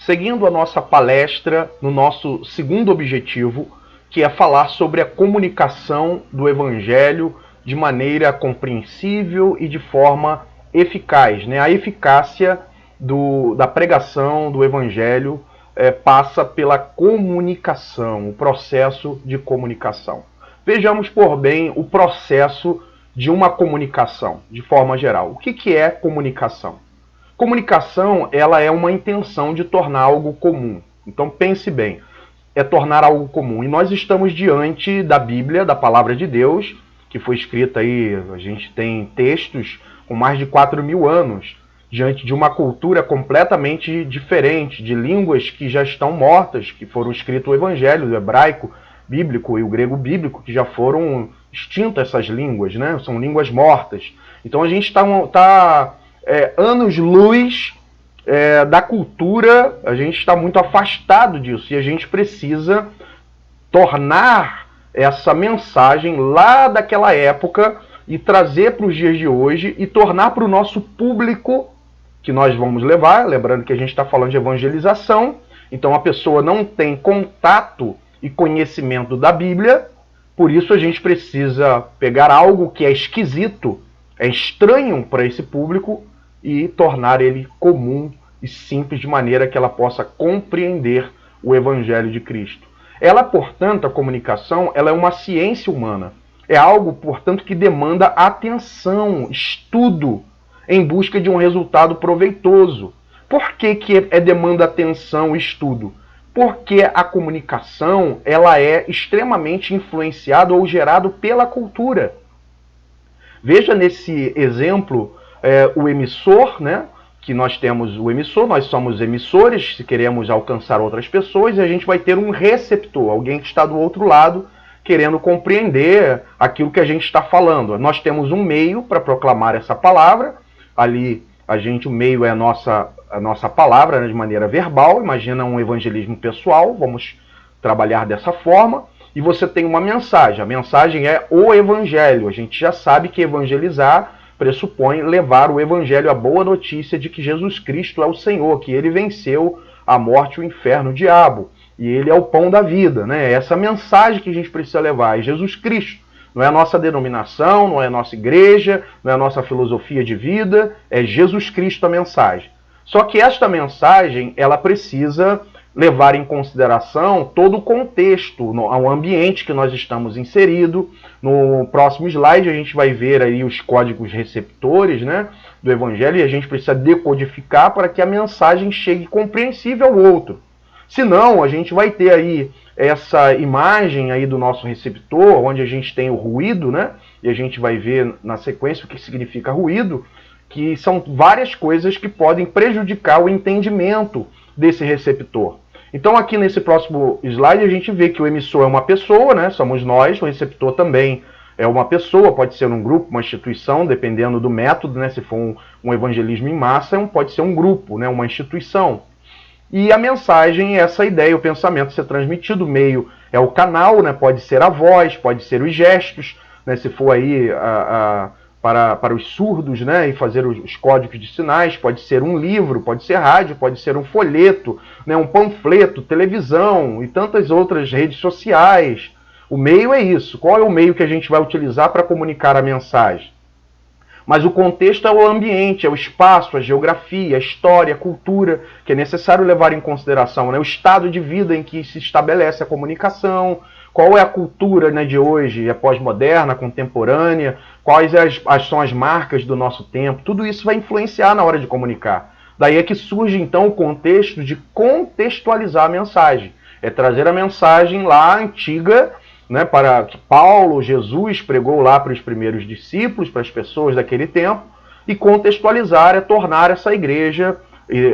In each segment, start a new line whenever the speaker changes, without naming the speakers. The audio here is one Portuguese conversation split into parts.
seguindo a nossa palestra no nosso segundo objetivo, que é falar sobre a comunicação do Evangelho de maneira compreensível e de forma eficaz. A eficácia da pregação do Evangelho passa pela comunicação, o processo de comunicação. Vejamos, por bem, o processo de uma comunicação, de forma geral. O que é comunicação? Comunicação, ela é uma intenção de tornar algo comum. Então pense bem, é tornar algo comum. E nós estamos diante da Bíblia, da Palavra de Deus, que foi escrita aí, a gente tem textos com mais de 4.000 anos, diante de uma cultura completamente diferente, de línguas que já estão mortas, que foram escrito o Evangelho, o hebraico bíblico e o grego bíblico, que já foram extintas essas línguas, né? São línguas mortas. Então a gente está anos-luz da cultura, a gente está muito afastado disso, e a gente precisa tornar essa mensagem lá daquela época e trazer para os dias de hoje e tornar para o nosso público que nós vamos levar, lembrando que a gente está falando de evangelização, então a pessoa não tem contato e conhecimento da Bíblia, por isso a gente precisa pegar algo que é esquisito, é estranho para esse público e tornar ele comum e simples de maneira que ela possa compreender o Evangelho de Cristo. Ela, portanto, a comunicação, ela é uma ciência humana. É algo, portanto, que demanda atenção, estudo, em busca de um resultado proveitoso. Por que demanda atenção e estudo? Porque a comunicação ela é extremamente influenciada ou gerada pela cultura. Veja nesse exemplo o emissor, né? Que nós temos o emissor, nós somos emissores, se queremos alcançar outras pessoas, e a gente vai ter um receptor, alguém que está do outro lado, querendo compreender aquilo que a gente está falando. Nós temos um meio para proclamar essa palavra, ali o meio é a nossa palavra, né, de maneira verbal, imagina um evangelismo pessoal, vamos trabalhar dessa forma, e você tem uma mensagem, a mensagem é o evangelho, a gente já sabe que evangelizar pressupõe levar o evangelho, a boa notícia de que Jesus Cristo é o Senhor, que ele venceu a morte, o inferno, o diabo, e ele é o pão da vida, né? Essa mensagem que a gente precisa levar é Jesus Cristo. Não é a nossa denominação, não é a nossa igreja, não é a nossa filosofia de vida, é Jesus Cristo a mensagem. Só que esta mensagem, ela precisa levar em consideração todo o contexto, o ambiente que nós estamos inseridos. No próximo slide a gente vai ver aí os códigos receptores, né, do Evangelho, e a gente precisa decodificar para que a mensagem chegue compreensível ao outro. Senão, a gente vai ter aí essa imagem aí do nosso receptor, onde a gente tem o ruído, né? E a gente vai ver na sequência o que significa ruído, que são várias coisas que podem prejudicar o entendimento desse receptor. Então aqui nesse próximo slide a gente vê que o emissor é uma pessoa, né? Somos nós, o receptor também é uma pessoa, pode ser um grupo, uma instituição, dependendo do método, né? Se for um evangelismo em massa, pode ser um grupo, né? Uma instituição. E a mensagem é essa ideia, o pensamento ser transmitido, o meio é o canal, né? Pode ser a voz, pode ser os gestos, né? Se for aí para os surdos, né? E fazer os códigos de sinais, pode ser um livro, pode ser rádio, pode ser um folheto, né? Um panfleto, televisão e tantas outras redes sociais. O meio é isso. Qual é o meio que a gente vai utilizar para comunicar a mensagem? Mas o contexto é o ambiente, é o espaço, a geografia, a história, a cultura, que é necessário levar em consideração, né? O estado de vida em que se estabelece a comunicação, qual é a cultura, né, de hoje, é pós-moderna, contemporânea, quais são as marcas do nosso tempo, tudo isso vai influenciar na hora de comunicar. Daí é que surge então o contexto de contextualizar a mensagem, é trazer a mensagem lá antiga, né, para que Paulo, Jesus pregou lá para os primeiros discípulos, para as pessoas daquele tempo, e contextualizar é tornar essa igreja,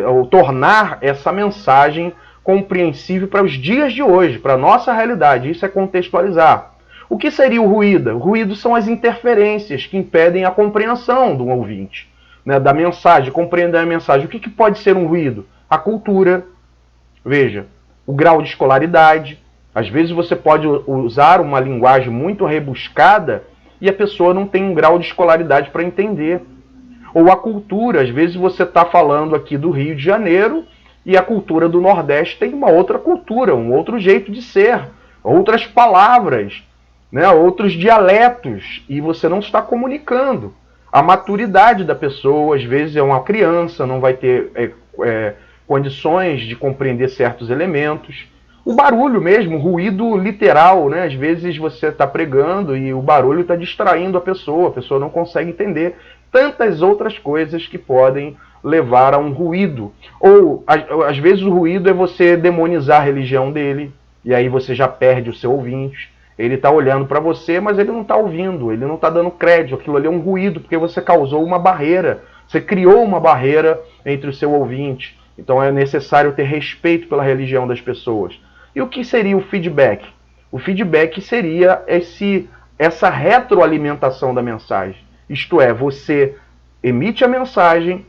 ou tornar essa mensagem compreensível para os dias de hoje, para a nossa realidade. Isso é contextualizar. O que seria o ruído? O ruído são as interferências que impedem a compreensão do ouvinte, né, da mensagem, compreender a mensagem. O que pode ser um ruído? A cultura, veja, o grau de escolaridade. Às vezes você pode usar uma linguagem muito rebuscada e a pessoa não tem um grau de escolaridade para entender. Ou a cultura, às vezes você está falando aqui do Rio de Janeiro E a cultura do Nordeste tem uma outra cultura, um outro jeito de ser, outras palavras, né, outros dialetos, e você não está comunicando. A maturidade da pessoa, às vezes, é uma criança, não vai ter condições de compreender certos elementos. O barulho mesmo, o ruído literal, né? Às vezes você está pregando e o barulho está distraindo a pessoa não consegue entender tantas outras coisas que podem levar a um ruído. Ou, às vezes, o ruído é você demonizar a religião dele, e aí você já perde o seu ouvinte. Ele está olhando para você, mas ele não está ouvindo, ele não está dando crédito. Aquilo ali é um ruído, porque você causou uma barreira, você criou uma barreira entre o seu ouvinte. Então é necessário ter respeito pela religião das pessoas. E o que seria o feedback? O feedback seria essa retroalimentação da mensagem. Isto é, você emite a mensagem,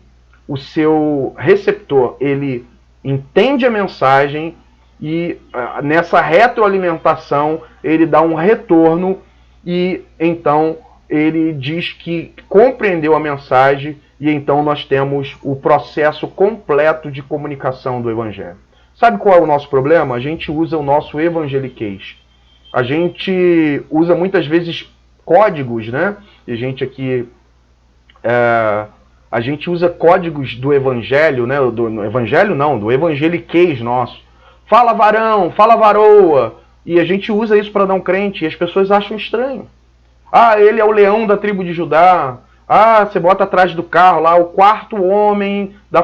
o seu receptor ele entende a mensagem e nessa retroalimentação ele dá um retorno e então ele diz que compreendeu a mensagem e então nós temos o processo completo de comunicação do Evangelho. Sabe qual é o nosso problema? A gente usa o nosso evangeliquez. A gente usa muitas vezes códigos, né? E a gente aqui... a gente usa códigos do evangelho, né? Do evangelho não, do evangeliquez nosso. Fala varão, fala varoa. E a gente usa isso para não crente e as pessoas acham estranho. Ah, ele é o leão da tribo de Judá. Ah, você bota atrás do carro lá o quarto homem da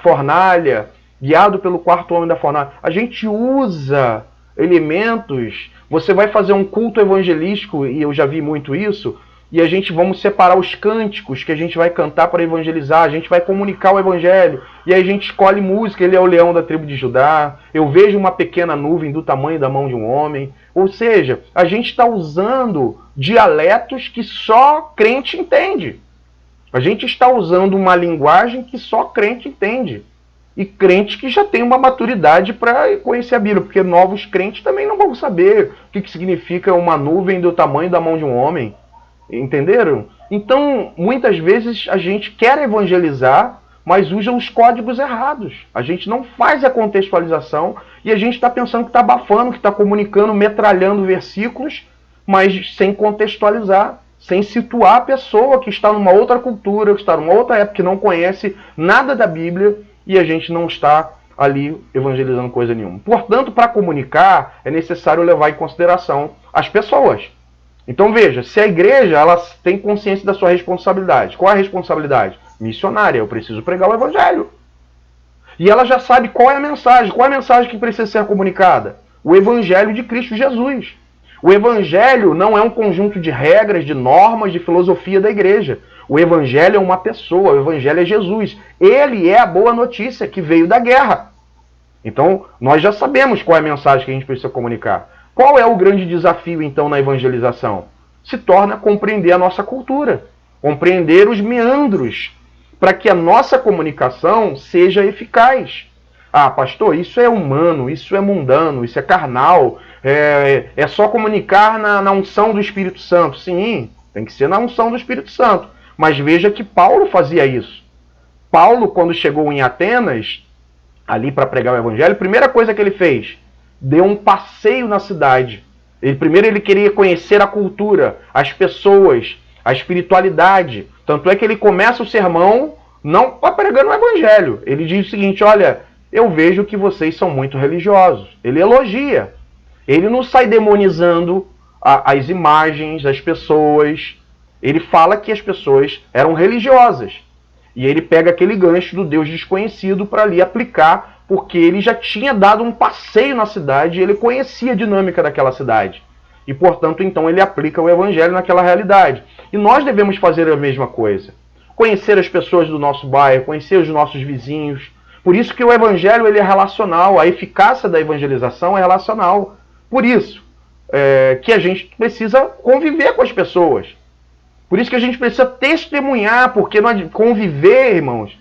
fornalha, guiado pelo quarto homem da fornalha. A gente usa elementos. Você vai fazer um culto evangelístico, e eu já vi muito isso, e a gente vamos separar os cânticos que a gente vai cantar para evangelizar, a gente vai comunicar o evangelho, e aí a gente escolhe música, ele é o leão da tribo de Judá, eu vejo uma pequena nuvem do tamanho da mão de um homem. Ou seja, a gente está usando dialetos que só crente entende. A gente está usando uma linguagem que só crente entende. E crente que já tem uma maturidade para conhecer a Bíblia, porque novos crentes também não vão saber o que significa uma nuvem do tamanho da mão de um homem. Entenderam? Então, muitas vezes a gente quer evangelizar, mas usa os códigos errados. A gente não faz a contextualização e a gente está pensando que está abafando, que está comunicando, metralhando versículos, mas sem contextualizar, sem situar a pessoa que está numa outra cultura, que está numa outra época, que não conhece nada da Bíblia, e a gente não está ali evangelizando coisa nenhuma. Portanto, para comunicar, é necessário levar em consideração as pessoas. Então veja, se a igreja ela tem consciência da sua responsabilidade, qual é a responsabilidade? Missionária, eu preciso pregar o evangelho. E ela já sabe qual é a mensagem que precisa ser comunicada? O evangelho de Cristo Jesus. O evangelho não é um conjunto de regras, de normas, de filosofia da igreja. O evangelho é uma pessoa, o evangelho é Jesus. Ele é a boa notícia que veio da guerra. Então, nós já sabemos qual é a mensagem que a gente precisa comunicar. Qual é o grande desafio, então, na evangelização? Se torna compreender a nossa cultura, compreender os meandros, para que a nossa comunicação seja eficaz. Ah, pastor, isso é humano, isso é mundano, isso é carnal, é só comunicar na unção do Espírito Santo. Sim, tem que ser na unção do Espírito Santo. Mas veja que Paulo fazia isso. Paulo, quando chegou em Atenas, ali para pregar o evangelho, a primeira coisa que ele fez, deu um passeio na cidade. Primeiro ele queria conhecer a cultura, as pessoas, a espiritualidade. Tanto é que ele começa o sermão não pregando o evangelho. Ele diz o seguinte, olha, eu vejo que vocês são muito religiosos. Ele elogia. Ele não sai demonizando as imagens, as pessoas. Ele fala que as pessoas eram religiosas. E ele pega aquele gancho do Deus desconhecido para ali aplicar, porque ele já tinha dado um passeio na cidade e ele conhecia a dinâmica daquela cidade. E, portanto, então ele aplica o evangelho naquela realidade. E nós devemos fazer a mesma coisa. Conhecer as pessoas do nosso bairro, conhecer os nossos vizinhos. Por isso que o evangelho ele é relacional, a eficácia da evangelização é relacional. Por isso que a gente precisa conviver com as pessoas. Por isso que a gente precisa testemunhar, porque conviver, irmãos,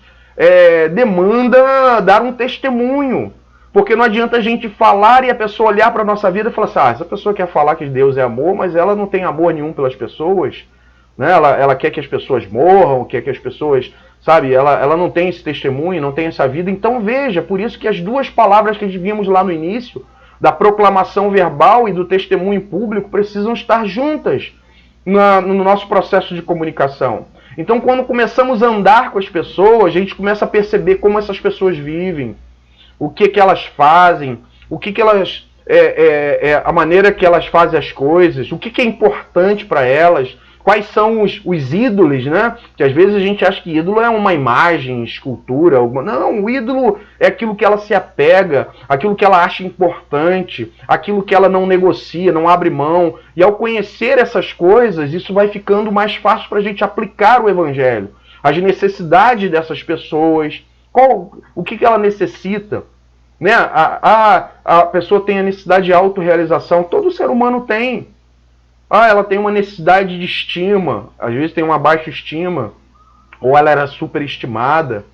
demanda dar um testemunho. Porque não adianta a gente falar e a pessoa olhar para a nossa vida e falar assim, essa pessoa quer falar que Deus é amor, mas ela não tem amor nenhum pelas pessoas. Né? Ela quer que as pessoas morram, quer que as pessoas sabe? Ela não tem esse testemunho, não tem essa vida. Então veja, por isso que as duas palavras que vimos lá no início, da proclamação verbal e do testemunho público, precisam estar juntas no nosso processo de comunicação. Então, quando começamos a andar com as pessoas, a gente começa a perceber como essas pessoas vivem, o que elas fazem, o que elas a maneira que elas fazem as coisas, o que é importante para elas, quais são os ídolos, né? Que às vezes a gente acha que ídolo é uma imagem, escultura, alguma... Não, o ídolo é aquilo que ela se apega, aquilo que ela acha importante, aquilo que ela não negocia, não abre mão. E ao conhecer essas coisas, isso vai ficando mais fácil para a gente aplicar o evangelho, as necessidades dessas pessoas, o que ela necessita. Né? A pessoa tem a necessidade de autorrealização, todo ser humano tem. Ela tem uma necessidade de estima, às vezes tem uma baixa estima, ou ela era superestimada.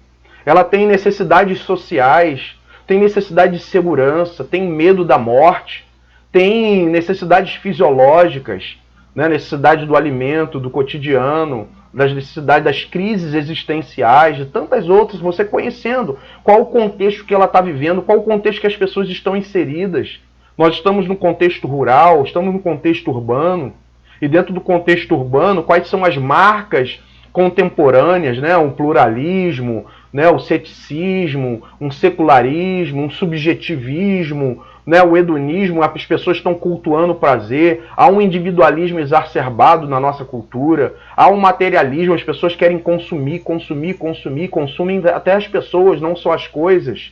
Ela tem necessidades sociais, tem necessidade de segurança, tem medo da morte, tem necessidades fisiológicas, né? Necessidade do alimento, do cotidiano, das necessidades, das crises existenciais, de tantas outras, você conhecendo qual o contexto que ela está vivendo, qual o contexto que as pessoas estão inseridas. Nós estamos no contexto rural, estamos no contexto urbano, e dentro do contexto urbano, quais são as marcas contemporâneas, né? O pluralismo, né? O ceticismo, um secularismo, um subjetivismo, né? O hedonismo, as pessoas estão cultuando o prazer, há um individualismo exacerbado na nossa cultura, há um materialismo, as pessoas querem consumir, consumem até as pessoas, não só as coisas.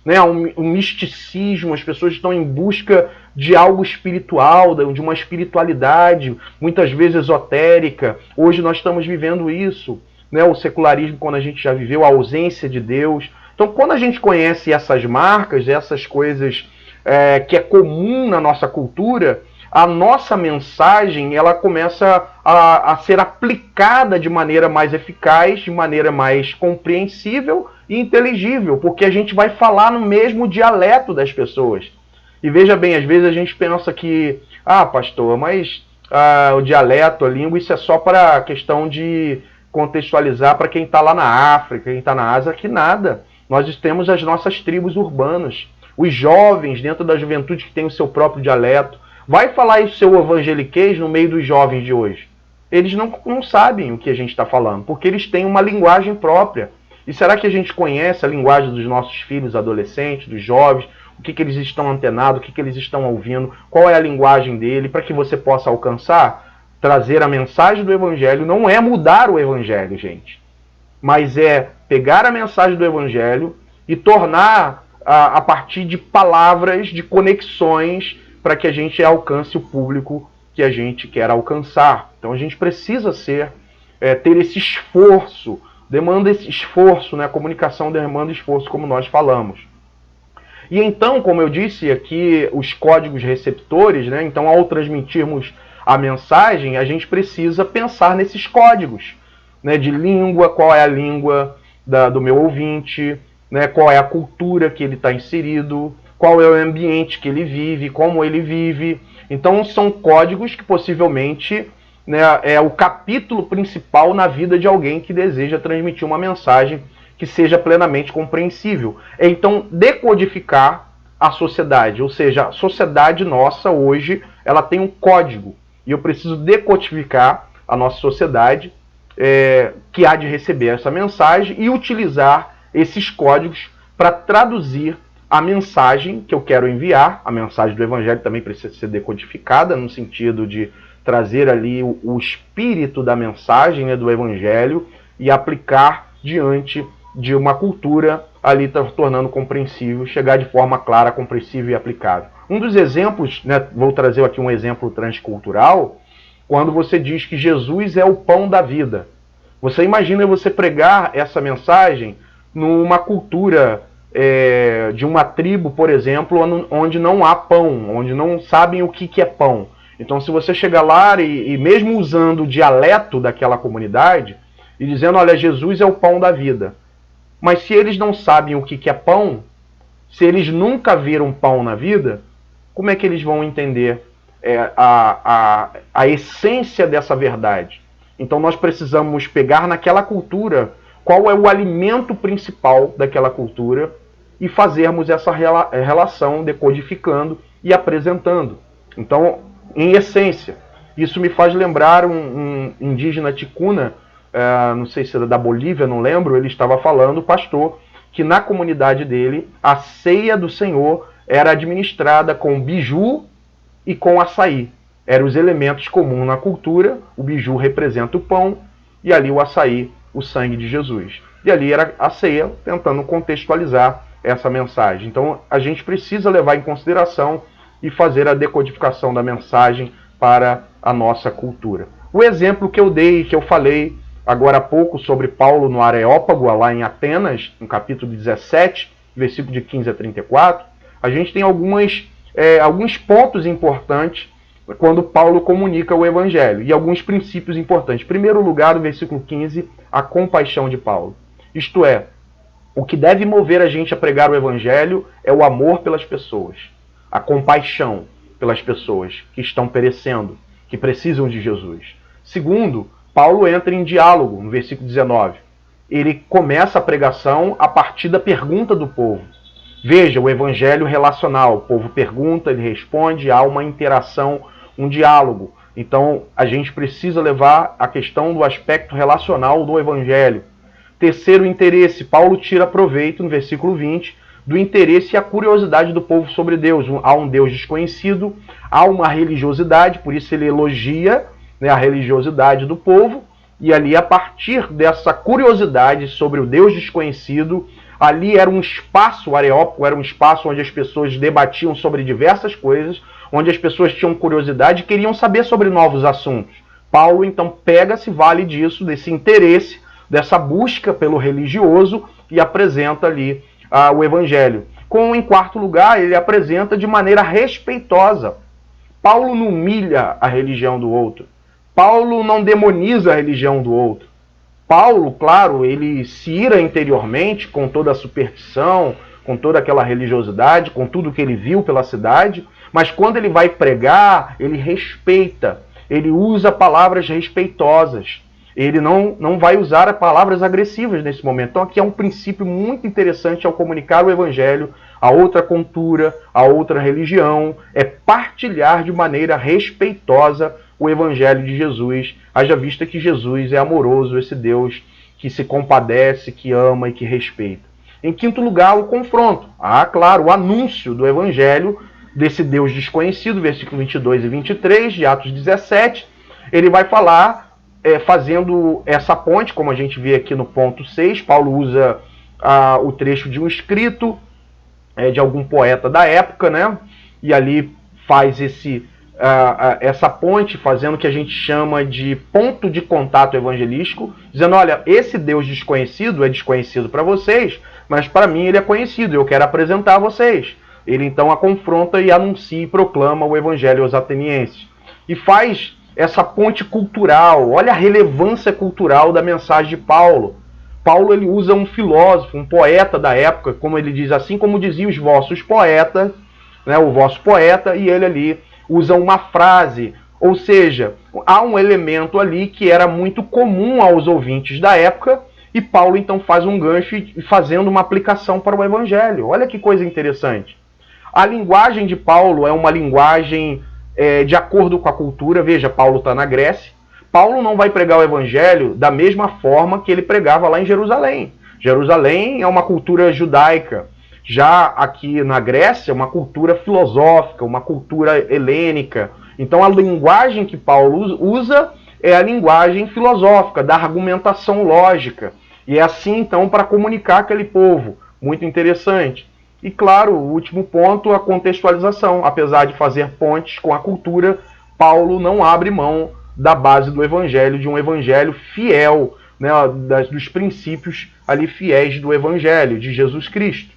Né, um misticismo, as pessoas estão em busca de algo espiritual, de uma espiritualidade, muitas vezes esotérica. Hoje nós estamos vivendo isso, né, o secularismo, quando a gente já viveu, a ausência de Deus. Então, quando a gente conhece essas marcas, essas coisas que é comum na nossa cultura, a nossa mensagem ela começa a ser aplicada de maneira mais eficaz, de maneira mais compreensível e inteligível, porque a gente vai falar no mesmo dialeto das pessoas. E veja bem, às vezes a gente pensa que, pastor, mas o dialeto, a língua, isso é só para a questão de contextualizar para quem está lá na África, quem está na Ásia, que nada. Nós temos as nossas tribos urbanas, os jovens dentro da juventude que tem o seu próprio dialeto. Vai falar isso seu evangeliquez no meio dos jovens de hoje. Eles não sabem o que a gente está falando, porque eles têm uma linguagem própria. E será que a gente conhece a linguagem dos nossos filhos adolescentes, dos jovens? O que eles estão antenados, o que eles estão ouvindo? Qual é a linguagem dele? Para que você possa alcançar, trazer a mensagem do evangelho. Não é mudar o evangelho, gente. Mas é pegar a mensagem do evangelho e tornar a partir de palavras, de conexões, para que a gente alcance o público que a gente quer alcançar. Então a gente precisa ter esse esforço, demanda esse esforço, né? A comunicação demanda esforço, como nós falamos. E então, como eu disse aqui, os códigos receptores, né? Então, ao transmitirmos a mensagem, a gente precisa pensar nesses códigos, né? De língua, qual é a língua do meu ouvinte, né? Qual é a cultura que ele está inserido, qual é o ambiente que ele vive, como ele vive. Então, são códigos que possivelmente, né, é o capítulo principal na vida de alguém que deseja transmitir uma mensagem que seja plenamente compreensível. Então, decodificar a sociedade, ou seja, a sociedade nossa hoje, ela tem um código, e eu preciso decodificar a nossa sociedade que há de receber essa mensagem e utilizar esses códigos para traduzir a mensagem que eu quero enviar. A mensagem do evangelho também precisa ser decodificada, no sentido de trazer ali o espírito da mensagem, né, do evangelho, e aplicar diante de uma cultura ali tornando compreensível, chegar de forma clara, compreensível e aplicável. Um dos exemplos, né, vou trazer aqui um exemplo transcultural, quando você diz que Jesus é o pão da vida. Você imagina você pregar essa mensagem numa cultura de uma tribo, por exemplo, onde não há pão, onde não sabem o que é pão. Então, se você chegar lá e mesmo usando o dialeto daquela comunidade e dizendo, olha, Jesus é o pão da vida, mas se eles não sabem o que é pão, se eles nunca viram pão na vida, como é que eles vão entender a essência dessa verdade? Então nós precisamos pegar naquela cultura qual é o alimento principal daquela cultura e fazermos essa relação decodificando e apresentando. Então, em essência, isso me faz lembrar um indígena ticuna, não sei se era da Bolívia, não lembro, ele estava falando, pastor, que na comunidade dele a ceia do Senhor era administrada com biju e com açaí. Eram os elementos comuns na cultura, o biju representa o pão e ali o açaí, o sangue de Jesus. E ali era a ceia, tentando contextualizar essa mensagem. Então a gente precisa levar em consideração e fazer a decodificação da mensagem para a nossa cultura. O exemplo que eu dei, que eu falei agora há pouco sobre Paulo no Areópago, lá em Atenas, no capítulo 17, versículo de 15 a 34, a gente tem alguns pontos importantes quando Paulo comunica o Evangelho, e alguns princípios importantes. Em primeiro lugar, no versículo 15, a compaixão de Paulo. Isto é, o que deve mover a gente a pregar o Evangelho é o amor pelas pessoas, a compaixão pelas pessoas que estão perecendo, que precisam de Jesus. Segundo, Paulo entra em diálogo, no versículo 19. Ele começa a pregação a partir da pergunta do povo. Veja, o evangelho relacional. O povo pergunta, ele responde, há uma interação, um diálogo. Então, a gente precisa levar a questão do aspecto relacional do evangelho. Terceiro interesse, Paulo tira proveito, no versículo 20, do interesse e a curiosidade do povo sobre Deus. Há um Deus desconhecido, há uma religiosidade, por isso ele elogia, né, a religiosidade do povo, e ali, a partir dessa curiosidade sobre o Deus desconhecido, ali era um espaço, o Areópago era um espaço onde as pessoas debatiam sobre diversas coisas, onde as pessoas tinham curiosidade e queriam saber sobre novos assuntos. Paulo, então, se vale disso, desse interesse, dessa busca pelo religioso, e apresenta ali o Evangelho. Em quarto lugar, ele apresenta de maneira respeitosa. Paulo não humilha a religião do outro. Paulo não demoniza a religião do outro. Paulo, claro, ele se ira interiormente com toda a superstição, com toda aquela religiosidade, com tudo que ele viu pela cidade, mas quando ele vai pregar, ele respeita, ele usa palavras respeitosas. Ele não vai usar palavras agressivas nesse momento. Então aqui é um princípio muito interessante ao comunicar o Evangelho a outra cultura, a outra religião, é partilhar de maneira respeitosa o Evangelho de Jesus, haja vista que Jesus é amoroso, esse Deus que se compadece, que ama e que respeita. Em quinto lugar, o confronto. Claro, o anúncio do Evangelho desse Deus desconhecido, versículo 22 e 23 de Atos 17, ele vai falar, fazendo essa ponte, como a gente vê aqui no ponto 6, Paulo usa o trecho de um escrito de algum poeta da época, né? E ali faz essa ponte, fazendo o que a gente chama de ponto de contato evangelístico, dizendo, olha, esse Deus desconhecido é desconhecido para vocês, mas para mim ele é conhecido, eu quero apresentar a vocês. Ele então a confronta e anuncia e proclama o evangelho aos atenienses. E faz essa ponte cultural, olha a relevância cultural da mensagem de Paulo. Paulo ele usa um filósofo, um poeta da época, como ele diz, assim como diziam os vossos poetas, né, o vosso poeta, e ele ali usa uma frase, ou seja, há um elemento ali que era muito comum aos ouvintes da época, e Paulo então faz um gancho fazendo uma aplicação para o evangelho. Olha que coisa interessante. A linguagem de Paulo é uma linguagem de acordo com a cultura. Veja, Paulo está na Grécia. Paulo não vai pregar o evangelho da mesma forma que ele pregava lá em Jerusalém. Jerusalém é uma cultura judaica. Já aqui na Grécia, uma cultura filosófica, uma cultura helênica. Então a linguagem que Paulo usa é a linguagem filosófica, da argumentação lógica. E é assim, então, para comunicar aquele povo. Muito interessante. E, claro, o último ponto, a contextualização. Apesar de fazer pontes com a cultura, Paulo não abre mão da base do evangelho, de um evangelho fiel, né, dos princípios ali fiéis do evangelho, de Jesus Cristo.